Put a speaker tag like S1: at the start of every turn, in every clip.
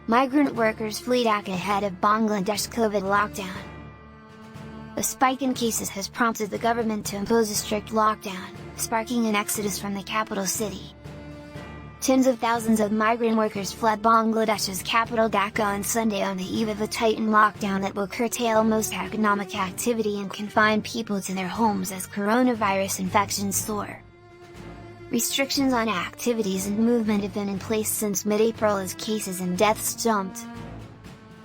S1: Migrant workers flee Dhaka ahead of Bangladesh COVID lockdown. A spike in cases has prompted the government to impose a strict lockdown, sparking an exodus from the capital city. Tens of thousands of migrant workers fled Bangladesh's capital Dhaka on Sunday on the eve of a tightened lockdown that will curtail most economic activity and confine people to their homes as coronavirus infections soar. Restrictions on activities and movement have been in place since mid-April as cases and deaths jumped.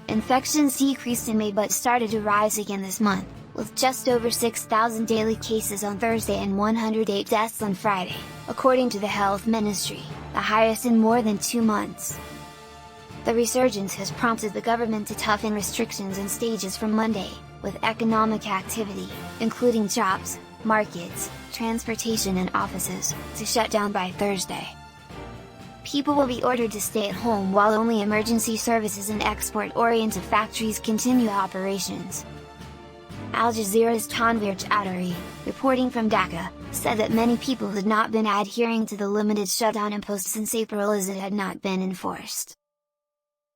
S1: Infections decreased in May but started to rise again this month, with just over 6,000 daily cases on Thursday and 108 deaths on Friday, according to the Health Ministry, the highest in more than 2 months. The resurgence has prompted the government to toughen restrictions in stages from Monday, with economic activity, including jobs, markets, transportation and offices, to shut down by Thursday. People will be ordered to stay at home while only emergency services and export-oriented factories continue operations. Al Jazeera's Tanveer Chowdhury, reporting from Dhaka, said that many people had not been adhering to the limited shutdown imposed since April as it had not been enforced.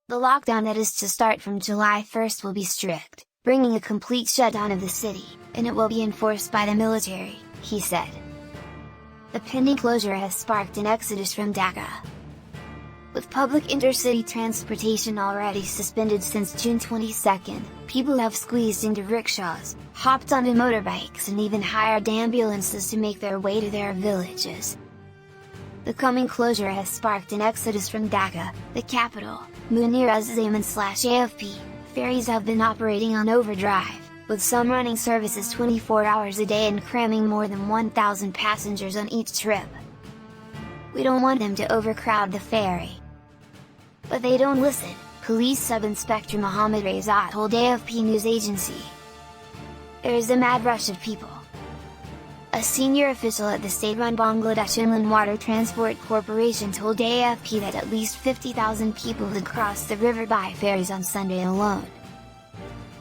S1: The lockdown that is to start from July 1st will be strict, bringing a complete shutdown of the city, and it will be enforced by the military, he said. The pending closure has sparked an exodus from Dhaka. With public intercity transportation already suspended since June 22, people have squeezed into rickshaws, hopped onto motorbikes and even hired ambulances to make their way to their villages. The coming closure has sparked an exodus from Dhaka, the capital. Munir Az-Zaman/AFP, ferries have been operating on overdrive, with some running services 24 hours a day and cramming more than 1,000 passengers on each trip. "We don't want them to overcrowd the ferry." But they don't listen, Police Sub-Inspector Mohammed Reza told AFP news agency. "There is a mad rush of people." A senior official at the state-run Bangladesh Inland Water Transport Corporation told AFP that at least 50,000 people had crossed the river by ferries on Sunday alone.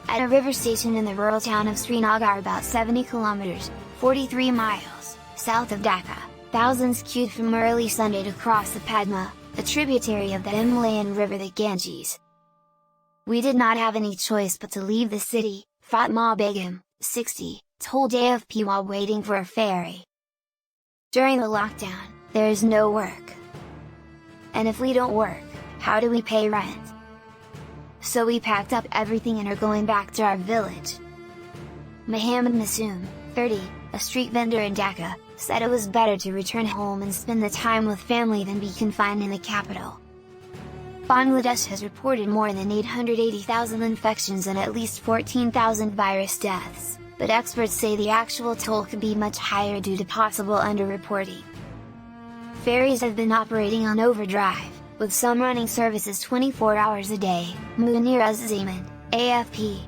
S1: At a river station in the rural town of Srinagar about 70 kilometers, 43 miles, south of Dhaka, thousands queued from early Sunday to cross the Padma, a tributary of the Himalayan river the Ganges. "We did not have any choice but to leave the city," Fatma Begum, 60, told AFP while waiting for a ferry. "During the lockdown, there is no work. And if we don't work, how do we pay rent? So we packed up everything and are going back to our village." Mohammed Masoom, 30, a street vendor in Dhaka, said it was better to return home and spend the time with family than be confined in the capital. Bangladesh has reported more than 880,000 infections and at least 14,000 virus deaths, but experts say the actual toll could be much higher due to possible underreporting. Ferries have been operating on overdrive, with some running services 24 hours a day, Munir Az-Zaman, AFP,